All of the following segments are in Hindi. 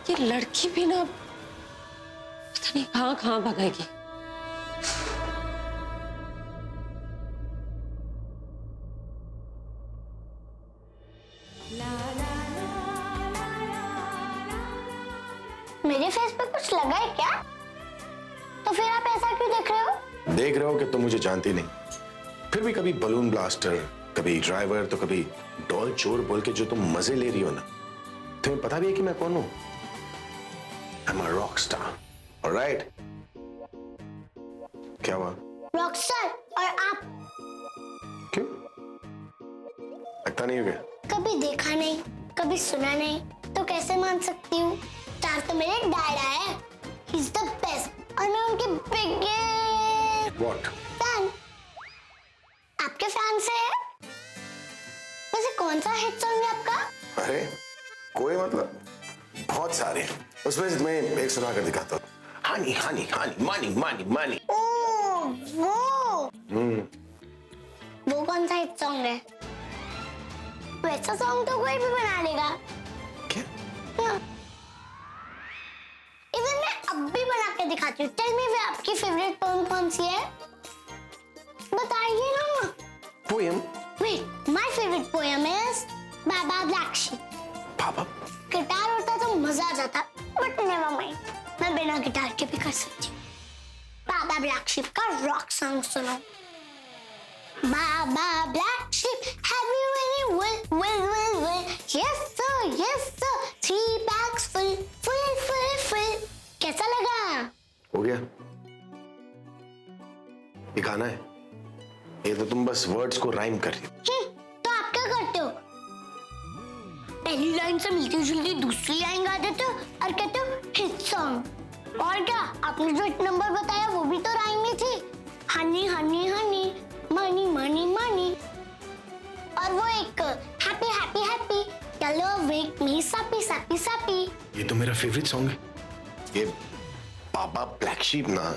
ये लड़की भी ना पता नहीं कहाँ कहाँ भगाएगी। मेरे फेस पे कुछ लगा है क्या? तो फिर आप ऐसा क्यों देख रहे हो? देख रहे हो कि तुम मुझे जानती नहीं, फिर भी कभी बलून ब्लास्टर, कभी ड्राइवर, तो कभी डॉल चोर बोल के जो तुम मजे ले रही हो ना, तुम्हें पता भी है कि मैं कौन हूं? I'm a rock star, alright? क्या हुआ? रॉकस्टार और आप क्यों? लगता नहीं हो क्या? कभी देखा नहीं, कभी सुना नहीं, तो कैसे मान सकती हूँ? स्टार तो मेरे डैडा है, ही इज द बेस्ट और मैं उनके बिगेस्ट What? फैन। आपके फैन से है? वैसे कौन सा हिट सॉन्ग है आपका? अरे कोई मतलब बहुत सारे हैं, उसमें से तुम्हें एक सुना कर दिखाता हूँ। हानी हानी हानी मानी मानी मानी। ओह वो कौन सा हिट सॉन्ग है? वैसा सॉन्ग तो कोई भी बना लेगा। क्या? इवन मैं अब भी बना के दिखाती हूँ। टेल मी वे आपकी फेवरेट पोएम कौन सी है? बताइए ना। Poem? Wait, my favourite poem is baa baa black sheep. पापा? गिटार होता तो मजा आ जाता, बट नेवर माइंड, मैं बिना गिटार के भी कर सकती हूँ। बाबा ब्लैक शीप का रॉक सॉन्ग सुनो। Baa baa black sheep, have you any will? Yes sir, 3 bags full. कैसा लगा? हो गया? ये गाना है? ये तो तुम बस वर्ड्स को राइम कर रही हो। तो आप क्या करते हो? पहली लाइन से मिलती जुलती दूसरी लाइन गा देते हो और कहते हो हिट सॉन्ग। और क्या, आपने जो एक नंबर बताया वो भी तो राइम में थी। Honey Honey Honey, money money money, और वो एक हैप्पी हैप्पी हैप्पी, चलो वेक मी सैपी सैपी सैपी। ये तो मेरा फेवरेट सॉन्ग है। ये बाबा ब्लैक शीप ना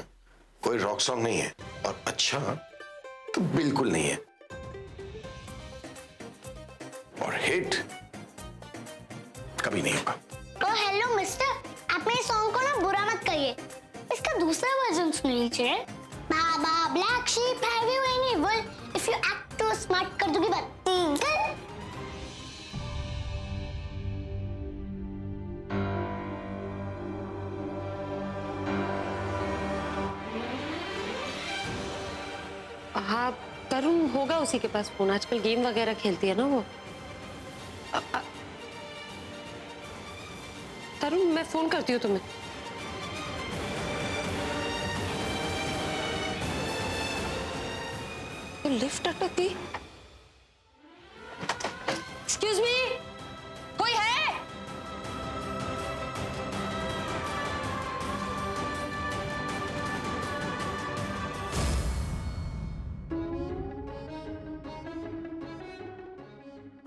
कोई रॉक सॉन्ग नहीं है, और अच्छा तो बिल्कुल नहीं है, और हिट कभी नहीं होगा। ओ हेलो मिस्टर, आप मेरे सॉन्ग को ना बुरा मत कहिए, इसका दूसरा वर्जन सुन लीजिए। Baa baa black sheep, have you any will? If you act too smart कर दूंगी बत्ती गल। हाँ, तरुण होगा उसी के पास फोन, आजकल गेम वगैरह खेलती है ना वो। तरुण, मैं फोन करती हूँ तुम्हें। तो लिफ्ट अटक गई। एक्सक्यूज मी, कोई है?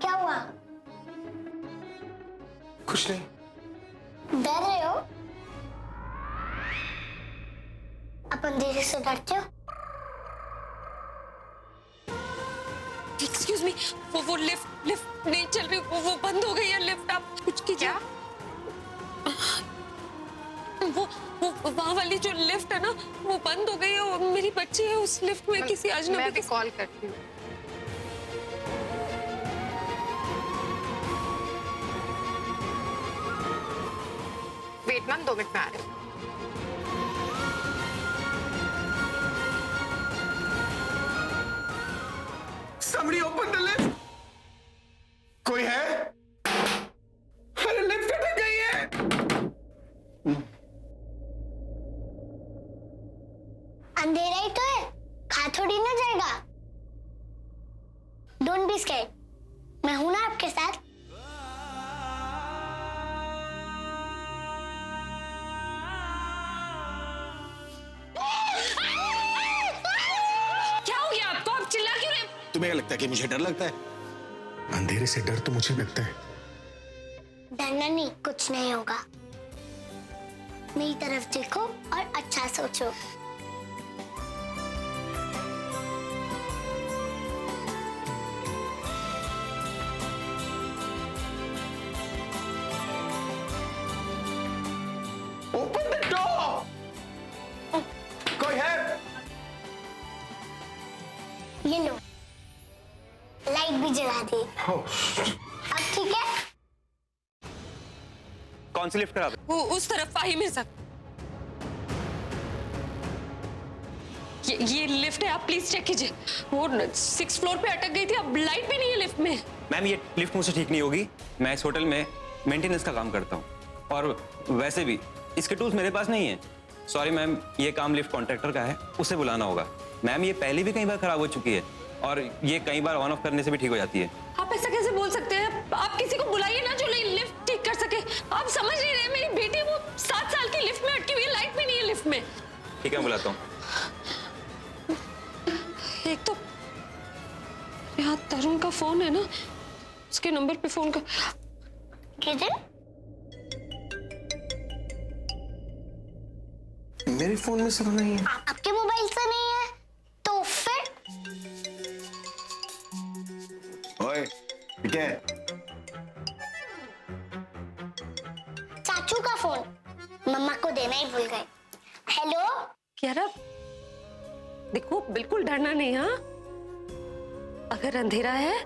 क्या हुआ? कुछ नहीं। डर रहे हो? आप अंधेरे से डरते हो? एक्सक्यूज मी, वो लिफ्ट नहीं चल रही, वो बंद हो गई है लिफ्ट। आप कुछ कीजिए। वो वहाँ वाली जो लिफ्ट है ना, वो बंद हो गई है, और मेरी बच्ची है उस लिफ्ट में। किसी अजनबी मैं कॉल करती हूँ। वेट मैम, 2 मिनट में आ रही हूँ। Somebody open the lift. कोई है? अरे लिफ्ट अटक गई है। अंधेरा ही तो है, खा थोड़ी ना जाएगा। डोंट बी स्कैर्ड, मैं हूं ना आपके साथ। क्या हो गया आपको? आप चिल्ला क्यों रहे? तुम्हें क्या लगता है कि मुझे डर लगता है? अंधेरे से डर तो मुझे लगता है। डरना नहीं, कुछ नहीं होगा। मेरी तरफ देखो और अच्छा सोचो। अब ठीक है? कौन सी लिफ्ट खराब है? वो उस तरफ फाहिम है सर। ये लिफ्ट है, आप प्लीज चेक कीजिए। वो 6th फ्लोर पे अटक गई थी, अब लाइट भी नहीं है लिफ्ट में। मैम ये लिफ्ट मुझसे ठीक नहीं होगी। मैं इस होटल में मेंटेनेंस का काम करता हूँ और वैसे भी इसके टूल्स मेरे पास नहीं है। सॉरी मैम, ये काम लिफ्ट कॉन्ट्रैक्टर का है, उसे बुलाना होगा। मैम ये पहले भी कई बार खराब हो चुकी है और ये कई बार ऑन ऑफ करने से भी ठीक हो जाती है। आप ऐसा कैसे बोल सकते हैं? आप किसी को बुलाइए ना जो लिफ्ट ठीक कर सके। आप समझ नहीं रहे, मेरी बेटी वो 7 साल की लिफ्ट में अटकी हुई है, लाइट भी नहीं है लिफ्ट में। ठीक है, मैं बुलाता हूँ। एक तो यहाँ तरुण का फोन है ना, उसके नंबर पे फोन कर। किधर? मेरे फोन में सब नहीं है। आपके मोबाइल से नहीं है तो फिर? ओए, क्या है? चाचू का फोन मम्मा को देना ही भूल गए। हेलो? यार देखो, बिल्कुल डरना नहीं। हाँ, अगर अंधेरा है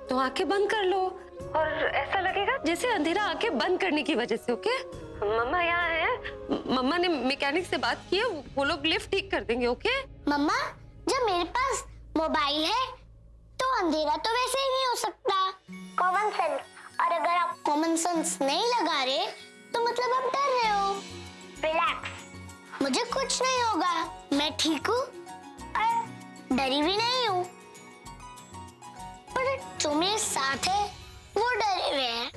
तो आंखें बंद कर लो और ऐसा लगेगा जैसे अंधेरा आंखें बंद करने की वजह से। ओके, मम्मा यहाँ है, मम्मा ने मैकेनिक से बात की है, वो लोग लिफ्ट ठीक कर देंगे। ओके मम्मा, जब मेरे पास मोबाइल है तो अंधेरा तो वैसे ही नहीं हो सकता। Common sense. और अगर आप कॉमन सेंस नहीं लगा रहे तो मतलब आप डर रहे हो। रिलैक्स, मुझे कुछ नहीं होगा, मैं ठीक हूँ और डरी भी नहीं हूँ। पर जो मेरे साथ है वो डरे हुए हैं।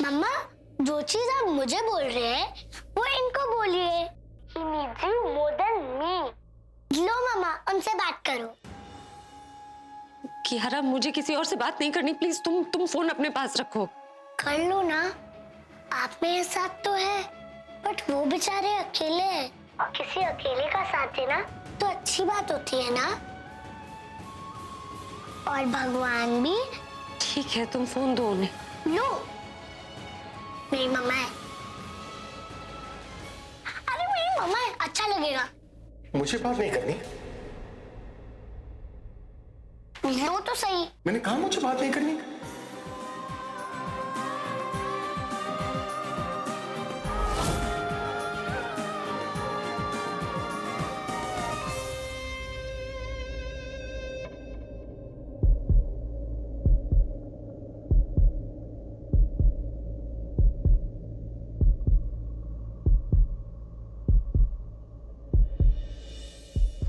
मम्मा, जो चीज आप मुझे बोल रहे हैं वो इनको बोलिए। He needs you more than me। लो मम्मा, उनसे बात करो। कियारा, मुझे किसी और से बात नहीं करनी, प्लीज तुम फोन अपने पास रखो। कर लो ना, आप मेरे साथ तो है, बट वो बेचारे अकेले हैं और किसी अकेले का साथ देना तो अच्छी बात होती है ना। और भगवान भी। ठीक है, तुम फोन दो उन्हें। लो, मेरी मम्मा है। अरे मेरी मम्मा है, अच्छा लगेगा। मुझे बात नहीं करनी। लो तो सही। मैंने कहा मुझे बात नहीं करनी।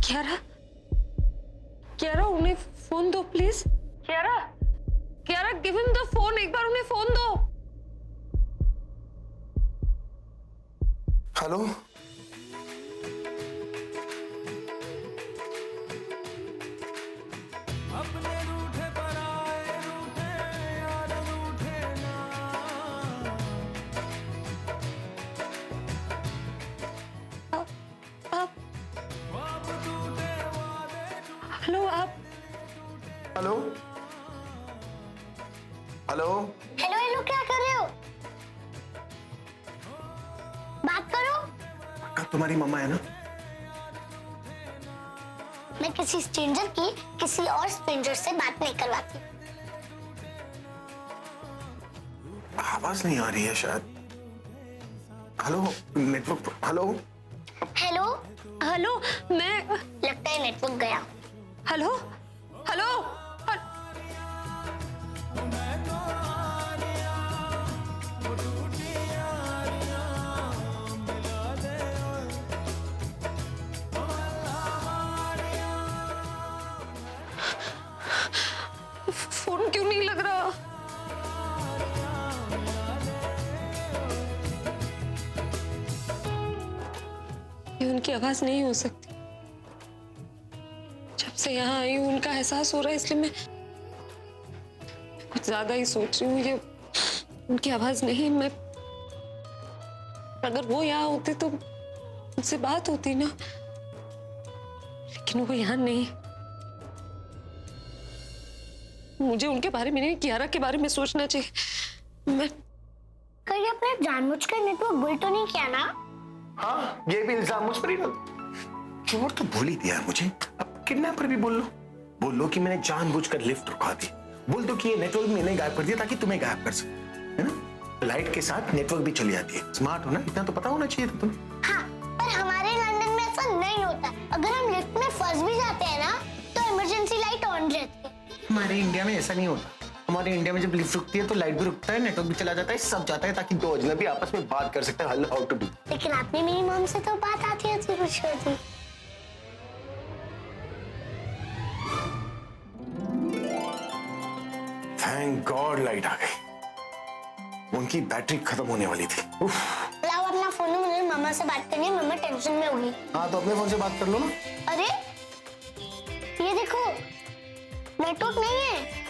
कियारा, कियारा, उन्हें फोन दो please. Kiara, Kiara, give him the phone, एक बार उन्हें फोन दो। हेलो, आप हेलो, आप हेलो, हेलो। हेलो हेलो, क्या कर रहे हो? बात करो। कब तुम्हारी मम्मा है ना? मैं किसी स्ट्रेंजर की किसी और स्ट्रेंजर से बात नहीं करवाती। आवाज नहीं आ रही है शायद। Hello, network. Hello, hello? Hello, मैं लगता है नेटवर्क गया। हेलो, हेलो, फोन क्यों नहीं लग रहा? ये उनकी आवाज नहीं हो सकती। जब से यहाँ आई हूँ उनका एहसास हो रहा है, इसलिए मैं कुछ ज्यादा ही सोच रही हूँ। ये उनकी आवाज नहीं। मैं अगर वो यहाँ होते तो उनसे बात होती ना, लेकिन वो यहाँ नहीं। मुझे उनके बारे में नहीं, कियारा के बारे में सोचना चाहिए। मैं कहीं आपने जानबूझकर नेटवर्क बुल तो नहीं किया ना? हाँ, ये भी इल्जाम मुझ पर ही डाल। चोर तो बोल ही दिया है मुझे, अब किडनैपर भी बोल लो कि मैंने जानबूझकर लिफ्ट रुका दी। बोल दो कि ये नेटवर्क मैंने गायब कर दिया ताकि तुम्हें गायब कर सके, है ना? लाइट के साथ नेटवर्क भी चली जाती है। स्मार्ट हो ना, इतना तो पता होना चाहिए था तुम्हें। हाँ, पर हमारे लंदन में ऐसा नहीं होता। अगर हम लिफ्ट में फंस भी जाते हैं ना, तो इमरजेंसी लाइट ऑन रहती है। हमारे इंडिया में ऐसा नहीं होता। हमारे इंडिया में जब लिफ्ट रुकती है तो लाइट भी रुकता है, नेटवर्क भी चला जाता है, सब जाता है ताकि दो अजनबी आपस में बात कर सकते हैं हाउ टू डू। लेकिन आपने मेरी मॉम से तो बात आती है कुछ होती। थैंक गॉड लाइट आ गई। उनकी बैटरी खत्म होने वाली थी। लाओ अपना फोन, मुझे मम्मा से बात करनी है, मम्मा टेंशन में होगी। हाँ तो अपने फोन से बात कर लो ना। अरे ये देखो, नेटवर्क नहीं है।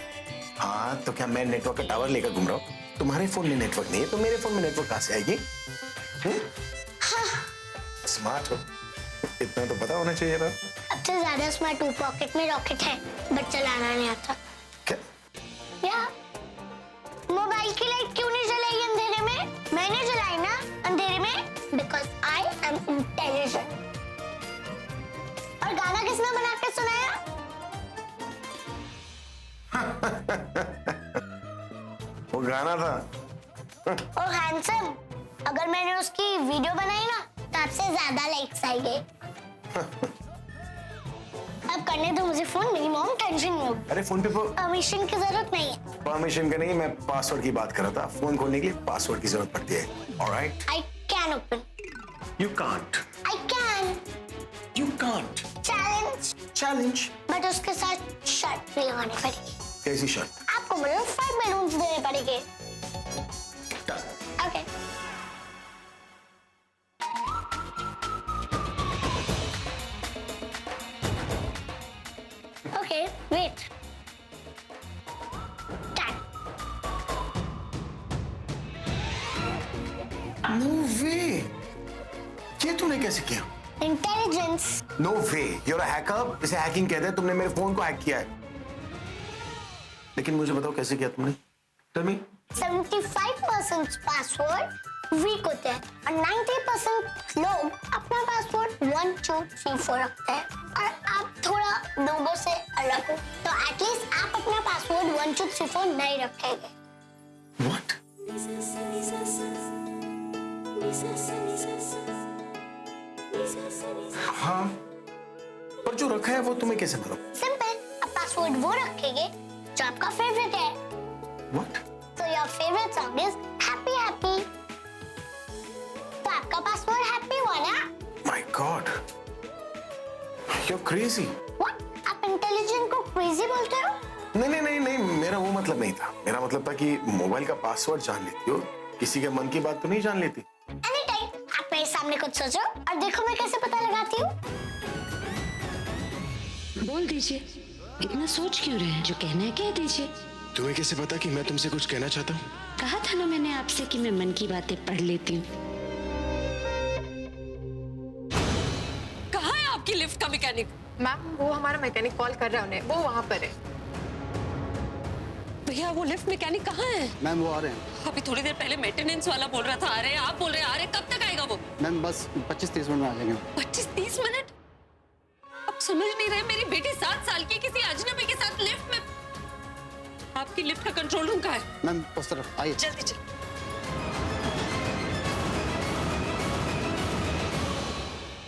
हाँ तो क्या मैं नेटवर्क का टावर लेकर घूम रहा हूँ? तुम्हारे फोन में नेटवर्क नहीं है तो मेरे फोन में नेटवर्क कहाँ से आएगी? स्मार्ट हो, इतना तो पता होना चाहिए ना। अब से ज्यादा स्मार्ट हूँ, पॉकेट में रॉकेट है, बट चलाना नहीं आता। क्या? या मोबाइल की लाइट क्यों नहीं जलाई अंधेरे में? मैंने जलाई ना अंधेरे में, बिकॉज आई एम इंटेलिजेंट। और गाना किसने बना के सुनाया? वो गाना था। और हैंडसम, अगर मैंने उसकी वीडियो बनाई ना तो आपसे ज्यादा लाइक्स आएंगे। अब करने दो मुझे फोन, मेरी मॉम टेंशन में होगी। अरे फोन पे परमिशन की जरूरत नहीं है। परमिशन का नहीं, मैं पासवर्ड की बात कर रहा था। फोन खोलने के लिए पासवर्ड की जरूरत पड़ती है। Alright? I can open. You can't. I can. You can't. Challenge. Challenge? But उसके साथ शर्त भी लगानी पड़ेगी। कैसी शर्त? आपको मुझे 5 बैलून्स देने पड़ेंगे। Okay. Okay, wait. No way. ये तूने कैसे किया? Intelligence. No way, you're a hacker. इसे हैकिंग कहते हैं। तुमने मेरे फोन को हैक किया है। लेकिन मुझे बताओ कैसे किया तुमने? Tell me. 75% पासवर्ड वीक होते हैं और 90% लोग अपना पासवर्ड 1 2 3 4 रखते हैं। और आप थोड़ा लोगों से अलग हो, तो एटलीस्ट आप अपना पासवर्ड 1 2 3 4 नहीं रखेंगे। What? हाँ, पर जो रखा है वो तुम्हें कैसे मालूम? सिंपल, आप पासवर्ड वो रखेंगे जो आपका फेवरेट है। What? So your favorite song is Happy Happy. तो आपका पासवर्ड हैप्पी हुआ ना? My God. You're crazy. What? आप इंटेलिजेंट को क्रेजी बोलते हो? नहीं, मेरा वो मतलब नहीं था। मेरा मतलब था कि मोबाइल का पासवर्ड जान लेती हो, किसी के मन की बात तो नहीं जान लेती। Anytime, आप मेरे सामने कुछ सोचो और देखो मैं कैसे पता लगाती हूँ। बोल दीजिए, इतना सोच क्यों रहे हैं? जो कहना है कह दीजिए। तुम्हें कैसे पता कि मैं तुमसे कुछ कहना चाहता हूँ? कहा था ना मैंने आपसे कि मैं मन की बातें पढ़ लेती हूँ। कहाँ है आपकी लिफ्ट का मैकेनिक? मैम वो हमारा मैकेनिक कॉल कर रहा है उन्हें, वो वहाँ पर है। भैया वो लिफ्ट मैकेनिक कहाँ है? मैम वो आ रहे हैं। अभी थोड़ी देर पहले मेंटेनेंस वाला बोल रहा था आ रहे हैं, आप बोल रहे हैं आ रहे हैं। कब तक आएगा वो? मैम बस 25-30 मिनट में आ जाएंगे। 25-30 मिनट? अब समझ नहीं रहे, मेरी बेटी 7 साल की किसी अजनबी के साथ लिफ्ट में। आपकी लिफ्ट का कंट्रोल रूम कहाँ है? मैम उस तरफ आइए। जल्दी चल।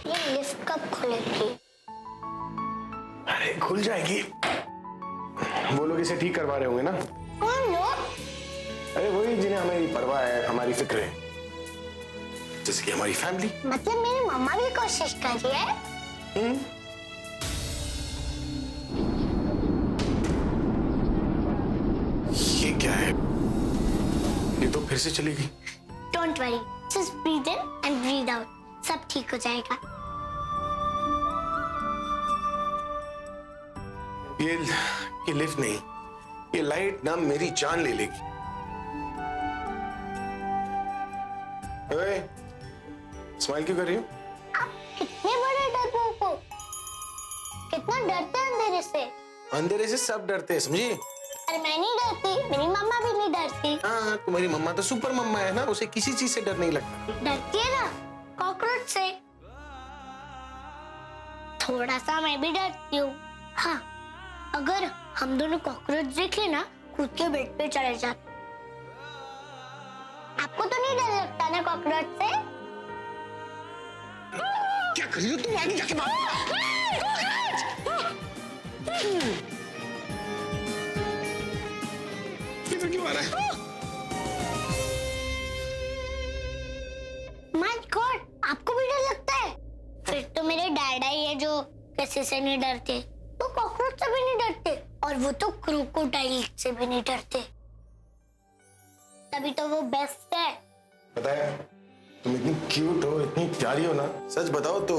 ये लिफ्ट कब खुलेगी? अरे खुल जाएगी। वो लोग इसे ठीक करवा रहे होंगे ना? कौन लोग? अरे वही जिन्हें हमारी परवाह है, हमारी फिक्र है, जैसे कि हमारी फैमिली। मतलब मेरी मम्मा भी कोशिश कर रही है। ये क्या है? ये तो फिर से चलेगी। Don't worry, just breathe in and breathe out, सब ठीक हो जाएगा। ये लिफ्ट नहीं, ये लाइट ना मेरी जान ले लेगी। ओए, स्माइल क्यों कर रही हो? आप कितने बड़े डरपोक हो, कितना डरते हैं अंधेरे से। अंधेरे से सब डरते हैं, समझी? अरे मैं नहीं डरती, मेरी मम्मा भी नहीं डरती। हाँ, तुम्हारी मम्मा तो सुपर मम्मा है ना, उसे किसी चीज से डर नहीं लगता। डरती है ना, कॉकरोच से। थोड़ा सा मैं भी डरती हूँ। हाँ, अगर हम दोनों कॉकरोच देखे ना, खुद के बेड पे चले जाते। आपको तो नहीं डर लगता ना कॉकरोच से? क्या कर रही हो तुम? आगे जाके मारो। इधर क्यों आ रहा है? माय गॉड, आपको भी डर लगता है? फिर तो मेरे डैडा ही है जो किसी से नहीं डरते। वो कॉकरोच से भी नहीं डरते और वो तो क्रोकोडाइल से भी नहीं डरते। तभी तो वो बेस्ट है। पता है, तुम इतनी क्यूट हो, इतनी प्यारी हो ना, सच बताओ तो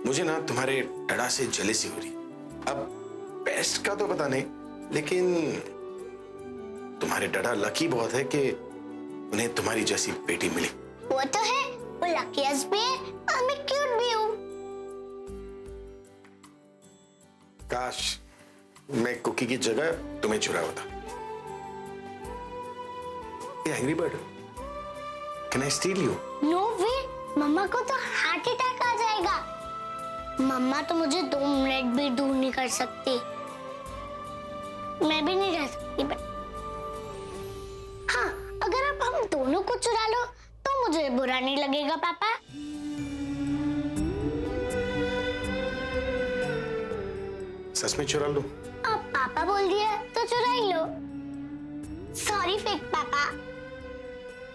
मुझे ना तुम्हारे डड़ा से जेलसी हो रही। अब बेस्ट का तो पता नहीं, लेकिन तुम्हारे डड़ा लकी बहुत है कि उन्हें तुम्हारी जैसी बेटी मिली। वो तो है, वो लकीस्ट भी है और मैं क्यूट भी हूँ। काश मैं कुकी की जगह तुम्हें चुरा होता। Angry bird, can I steal you? No way, मम्मा को तो हार्ट अटैक आ जाएगा। मम्मा तो मुझे 2 मिनट भी दूर नहीं कर सकती। मैं भी नहीं रह सकती। हाँ, अगर आप हम दोनों को चुरा लो तो मुझे बुरा नहीं लगेगा पापा। सच में चुरा लो? अब पापा बोल दिया तो चुरा ही लो। सॉरी फेक पापा।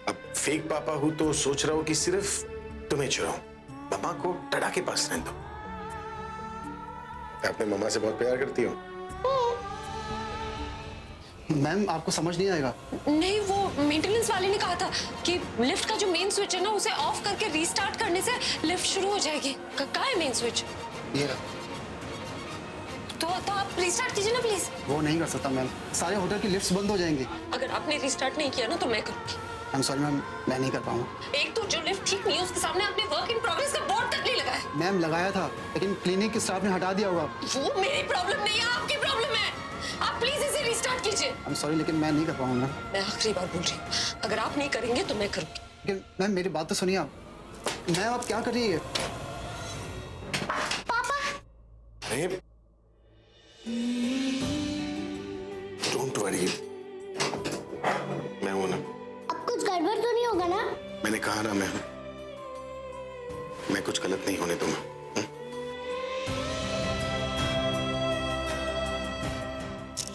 अब फेक पापा हूं तो सोच रहा हूं कि सिर्फ तुम्हें चुराऊं, मम्मा को डड़ा के पास रहने दो। मैं अपने मम्मा से बहुत प्यार करती हूँ। मैम आपको समझ नहीं आएगा। नहीं, वो मेंटेनेंस वाले ने कहा था कि लिफ्ट का जो मेन स्विच है ना, उसे ऑफ करके रीस्टार्ट करने से लिफ्ट शुरू हो जाएगी। कहाँ है मेन स्विच? ये रहा। तो आप रीस्टार्ट कीजिए ना प्लीज। वो नहीं कर सकता मैम, सारे होटल की लिफ्ट्स बंद हो जाएंगी। अगर आपने रीस्टार्ट नहीं किया ना तो मैं करूंगी। आई एम सॉरी मैम, मैं नहीं कर पाऊंगा। एक तो जो लिफ्ट ठीक नहीं है उसके सामने आपने वर्क इन प्रोग्रेस का बोर्ड तक नहीं लगाया। मैम लगाया था, लेकिन क्लिनिक के स्टाफ ने हटा दिया होगा। वो मेरी प्रॉब्लम नहीं है, आपकी प्रॉब्लम है। आप प्लीज इसे रीस्टार्ट कीजिए। आई एम सॉरी, लेकिन मैं नहीं कर पाऊंगा। मैं आखिरी बार बोल रही हूँ, अगर आप नहीं करेंगे तो मैं करूंगी। लेकिन मैम मेरी बात तो सुनिए आप। मैम आप क्या कर रही है? अरे डोंट वरी, मैं हूं ना। अब कुछ गड़बड़ तो नहीं होगा ना? मैंने कहा ना मैं हूं। मैं कुछ गलत नहीं होने दूंगा।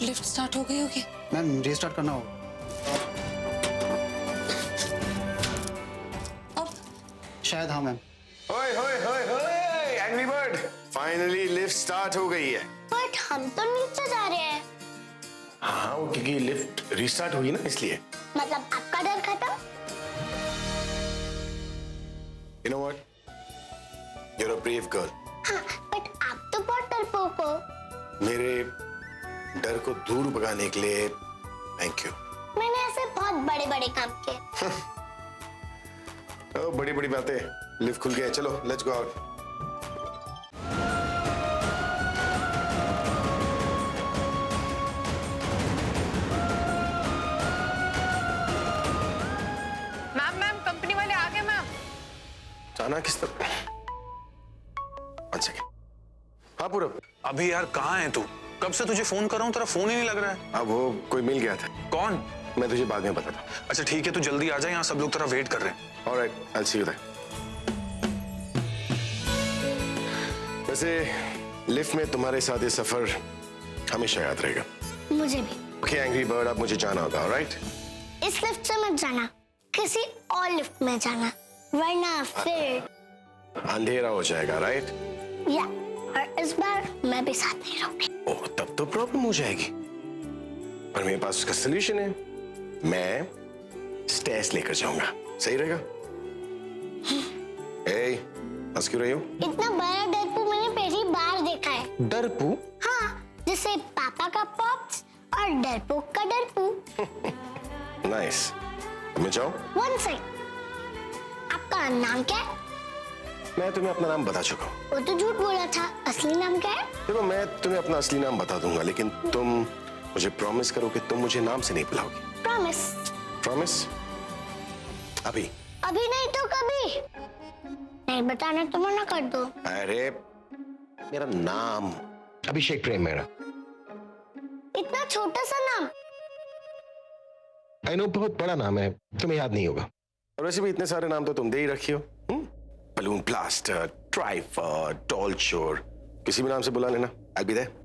लिफ्ट स्टार्ट हो गई होगी। मैम रीस्टार्ट करना होगा। अब शायद हाँ मैम। ओए होए होए होए, angry bird, finally lift start हो गई है। बट हम तो नीचे जा रहे हैं। हाँ, वो क्योंकि लिफ्ट रीस्टार्ट हुई ना, इसलिए। मतलब आपका डर खत्म? You know what? You're a brave girl. हाँ, बट आप तो बहुत डरपोक हो। मेरे डर को दूर भगाने के लिए थैंक यू। मैंने ऐसे बहुत बड़े-बड़े काम किए। ओ, बड़ी बड़ी बातें। लिफ्ट खुल गया, चलो let's go out. Ma'am company वाले आ गए मैम। जाना किस तरफ? One second. हाँ पूरब। अभी यार कहाँ है तू? कब से तुझे फोन कर रहा हूँ, तेरा फोन ही नहीं लग रहा है। अब वो कोई मिल गया था। कौन? मैं तुझे बाद में बताता। अच्छा ठीक है, तू जल्दी आ जा, यहाँ सब लोग तेरा वेट कर रहे हैं। Alright, I'll see you there. वैसे लिफ्ट में तुम्हारे साथ ये सफर हमेशा याद रहेगा। मुझे भी। ओके एंग्री बर्ड, अब मुझे जाना होगा, ऑलराइट? इस लिफ्ट से मत जाना, किसी और लिफ्ट में जाना, वरना फिर अंधेरा हो जाएगा, राइट? या और इस बार मैं भी साथ नहीं रहूंगी। ओह, तब तो प्रॉब्लम हो जाएगी। पर मेरे पास उसका सलूशन है। मैं स्टेयर्स लेकर जाऊंगा, सही रहेगा? ए, हंस क्यों रही हो? इतना बड़ा डरपू मैंने पहली बार देखा है। डरपू? हाँ, जैसे पापा का पॉप्स और डरपोक का डरपू। नाइस। मैं जाऊं? वन सेकंड, आपका नाम क्या है? मैं तुम्हें अपना नाम बता चुका हूँ। वो तो झूठ बोला था, असली नाम क्या है? देखो, मैं तुम्हें अपना असली नाम बता दूंगा, लेकिन तुम मुझे प्रॉमिस करो कि तुम मुझे नाम से नहीं बुलाओगी। प्रॉमिस। प्रॉमिस? अभी? अभी नहीं तो कभी। नहीं बताना तो मना कर दो। अरे मेरा नाम अभिषेक प्रेम मेरा। इतना छोटा सा नाम। आई नो बहुत बड़ा नाम है, तुम्हें याद नहीं होगा। और वैसे भी इतने सारे नाम तो तुम दे ही रखी हो। बलून ब्लास्टर, ड्राइवर, डॉल चोर, किसी भी नाम से बुला लेना, I'll be there.